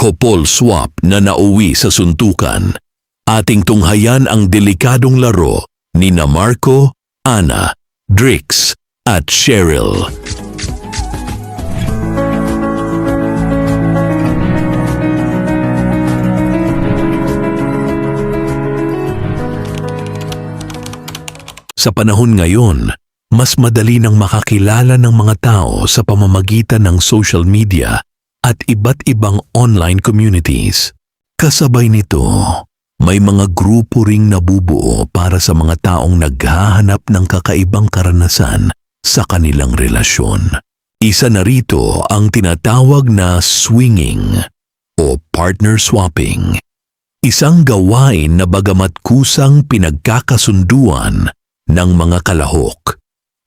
couple swap na nauwi sa suntukan. Ating tunghayan ang delikadong laro ni Marco, Ana, Drix at Cheryl. Sa panahon ngayon, mas madali nang makakilala ng mga tao sa pamamagitan ng social media at iba't ibang online communities. Kasabay nito, may mga grupo ring nabubuo para sa mga taong naghahanap ng kakaibang karanasan sa kanilang relasyon. Isa na rito ang tinatawag na swinging o partner swapping. Isang gawain na bagamat kusang pinagkakasunduan ng mga kalahok,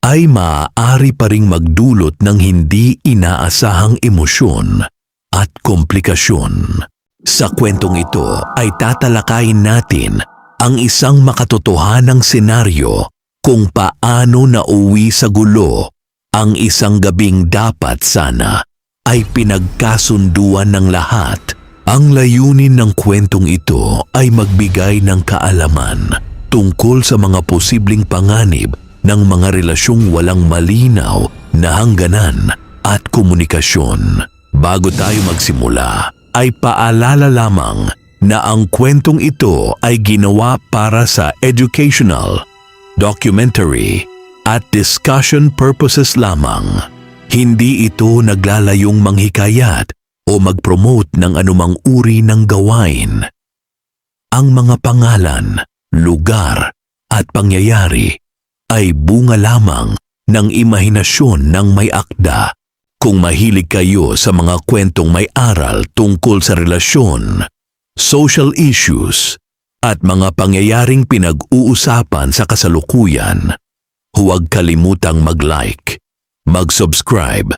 ay maaari pa ring magdulot ng hindi inaasahang emosyon at komplikasyon. Sa kwentong ito ay tatalakayin natin ang isang makatotohanang senaryo kung paano nauwi sa gulo ang isang gabing dapat sana ay pinagkasunduan ng lahat. Ang layunin ng kwentong ito ay magbigay ng kaalaman tungkol sa mga posibleng panganib ng mga relasyong walang malinaw na hangganan at komunikasyon. Bago tayo magsimula, ay paalala lamang na ang kwentong ito ay ginawa para sa educational, documentary at discussion purposes lamang. Hindi ito naglalayong manghikayat o mag-promote ng anumang uri ng gawain. Ang mga pangalan, lugar at pangyayari ay bunga lamang ng imahinasyon ng may akda. Kung mahilig kayo sa mga kwentong may aral tungkol sa relasyon, social issues at mga pangyayaring pinag-uusapan sa kasalukuyan, huwag kalimutang mag-like, mag-subscribe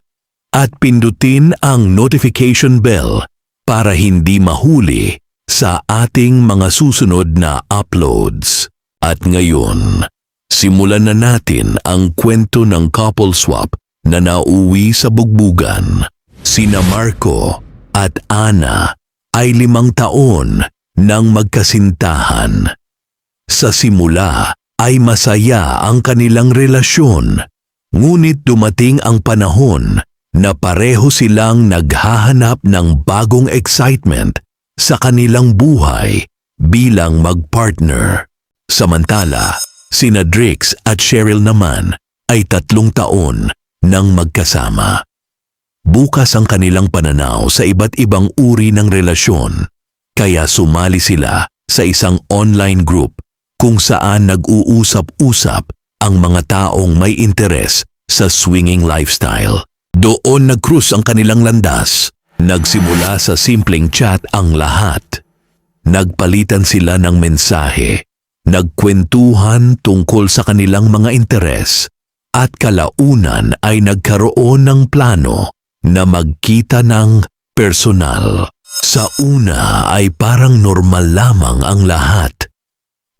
at pindutin ang notification bell para hindi mahuli sa ating mga susunod na uploads. At ngayon, simulan na natin ang kwento ng couple swap na nauwi sa bugbugan. Sina Marco at Ana ay 5 taon nang magkasintahan. Sa simula ay masaya ang kanilang relasyon, ngunit dumating ang panahon na pareho silang naghahanap ng bagong excitement sa kanilang buhay bilang magpartner. Samantala, sina Drix at Cheryl naman ay 3 taon nang magkasama. Bukas ang kanilang pananaw sa iba't ibang uri ng relasyon, kaya sumali sila sa isang online group kung saan nag-uusap-usap ang mga taong may interes sa swinging lifestyle. Doon nag-cruise ang kanilang landas. Nagsimula sa simpleng chat ang lahat. Nagpalitan sila ng mensahe, nagkwentuhan tungkol sa kanilang mga interes, at kalaunan ay nagkaroon ng plano na magkita ng personal. Sa una ay parang normal lamang ang lahat.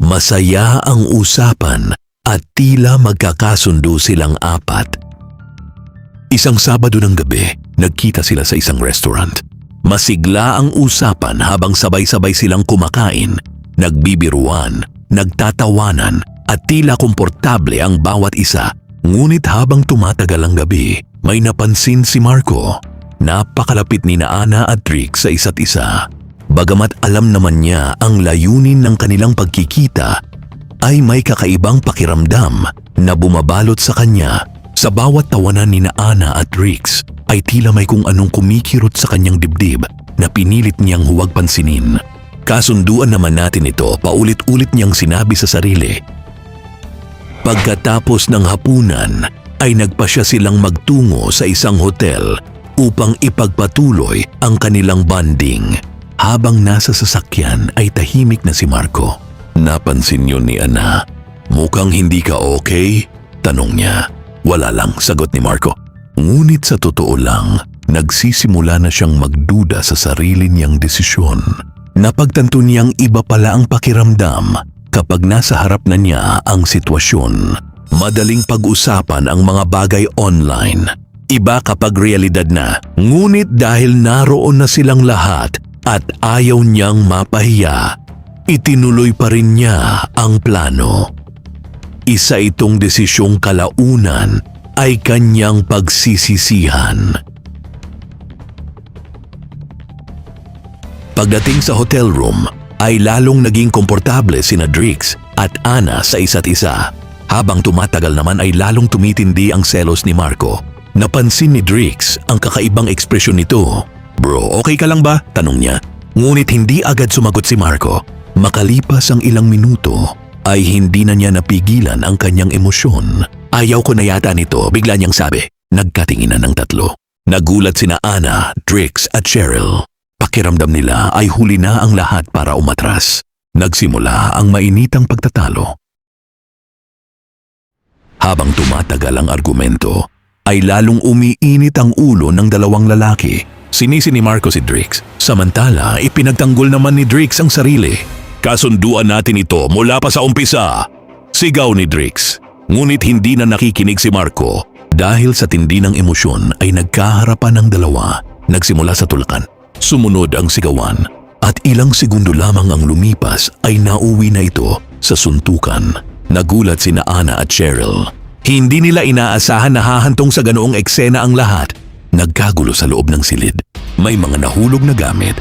Masaya ang usapan at tila magkakasundo silang 4. Isang Sabado ng gabi, nagkita sila sa isang restaurant. Masigla ang usapan habang sabay-sabay silang kumakain, nagbibiruan, nagtatawanan at tila komportable ang bawat isa. Ngunit habang tumatagal ang gabi, may napansin si Marco. Napakalapit ni Ana at Drix sa isa't isa. Bagamat alam naman niya ang layunin ng kanilang pagkikita, ay may kakaibang pakiramdam na bumabalot sa kanya. Sa bawat tawanan ni Ana at Drix ay tila may kung anong kumikirot sa kanyang dibdib na pinilit niyang huwag pansinin. Kasunduan naman natin ito, paulit-ulit niyang sinabi sa sarili. Pagkatapos ng hapunan ay nagpasya silang magtungo sa isang hotel upang ipagpatuloy ang kanilang bonding. Habang nasa sasakyan ay tahimik na si Marco. Napansin yun ni Ana. Mukhang hindi ka okay? Tanong niya. Wala lang, sagot ni Marco. Ngunit sa totoo lang, nagsisimula na siyang magduda sa sarili niyang desisyon. Napagtanto niyang iba pala ang pakiramdam kapag nasa harap na niya ang sitwasyon. Madaling pag-usapan ang mga bagay online. Iba kapag realidad na. Ngunit dahil naroon na silang lahat, at ayaw niyang mapahiya, itinuloy pa rin niya ang plano. Isa itong desisyong kalaunan ay kanyang pagsisisihan. Pagdating sa hotel room, ay lalong naging komportable sina Drix at Ana sa isa't isa. Habang tumatagal naman ay lalong tumitindi ang selos ni Marco. Napansin ni Drix ang kakaibang ekspresyon nito. "Bro, okay ka lang ba?" tanong niya. Ngunit hindi agad sumagot si Marco. Makalipas ang ilang minuto ay hindi na niya napigilan ang kanyang emosyon. "Ayaw ko na yata nito," bigla niyang sabi. Nagkatinginan ng tatlo. Nagulat sina Ana, Drix at Cheryl. Pakiramdam nila ay huli na ang lahat para umatras. Nagsimula ang mainitang pagtatalo. Habang tumatagal ang argumento, ay lalong umiinit ang ulo ng dalawang lalaki. Sinisi ni Marco si Drix. Samantala, ipinagtanggol naman ni Drix ang sarili. "Kasunduan natin ito mula pa sa umpisa," sigaw ni Drix. Ngunit hindi na nakikinig si Marco. Dahil sa tindi ng emosyon ay nagkaharapan ng dalawa. Nagsimula sa tulakan. Sumunod ang sigawan at ilang segundo lamang ang lumipas ay nauwi na ito sa suntukan. Nagulat sina Ana at Cheryl. Hindi nila inaasahan na hahantong sa ganoong eksena ang lahat. Nagkagulo sa loob ng silid. May mga nahulog na gamit,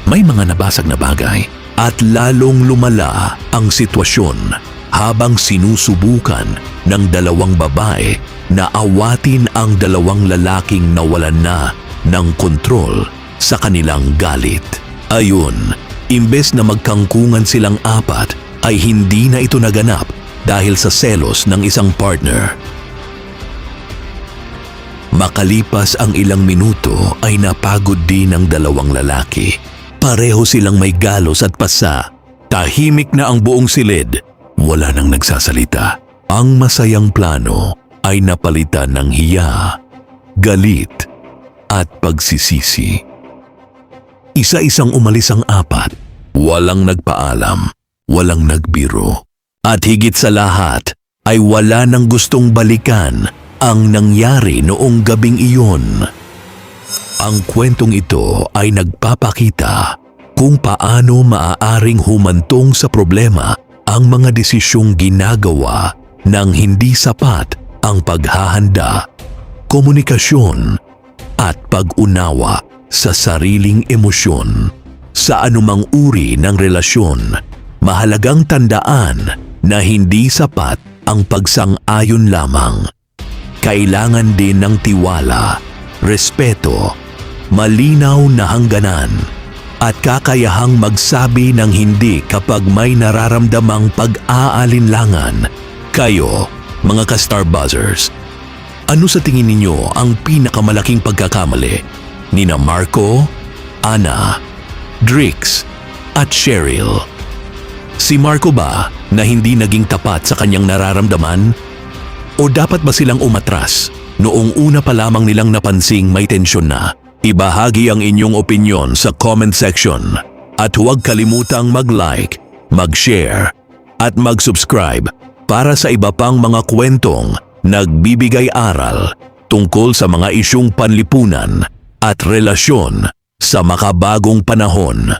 may mga nabasag na bagay, at lalong lumala ang sitwasyon habang sinusubukan ng dalawang babae na awatin ang dalawang lalaking nawalan na ng kontrol sa kanilang galit. Ayun, imbes na magkangkungan silang apat ay hindi na ito naganap dahil sa selos ng isang partner. Makalipas ang ilang minuto ay napagod din ang dalawang lalaki. Pareho silang may galos at pasa. Tahimik na ang buong silid. Wala nang nagsasalita. Ang masayang plano ay napalitan ng hiya, galit at pagsisisi. Isa-isang umalis ang apat. Walang nagpaalam, walang nagbiro. At higit sa lahat ay wala nang gustong balikan ang nangyari noong gabing iyon. Ang kwentong ito ay nagpapakita kung paano maaaring humantong sa problema ang mga desisyong ginagawa nang hindi sapat ang paghahanda, komunikasyon at pag-unawa sa sariling emosyon. Sa anumang uri ng relasyon, mahalagang tandaan na hindi sapat ang pagsang-ayon lamang. Kailangan din ng tiwala, respeto, malinaw na hangganan, at kakayahang magsabi ng hindi kapag may nararamdamang pag-aalinlangan. Kayo, mga ka-Star Buzzers, ano sa tingin ninyo ang pinakamalaking pagkakamali nina Marco, Ana, Drix at Cheryl? Si Marco ba na hindi naging tapat sa kanyang nararamdaman? O dapat ba silang umatras noong una pa lamang nilang napansing may tensyon na? Ibahagi ang inyong opinyon sa comment section at huwag kalimutang mag-like, mag-share at mag-subscribe para sa iba pang mga kwentong nagbibigay aral tungkol sa mga isyung panlipunan at relasyon sa makabagong panahon.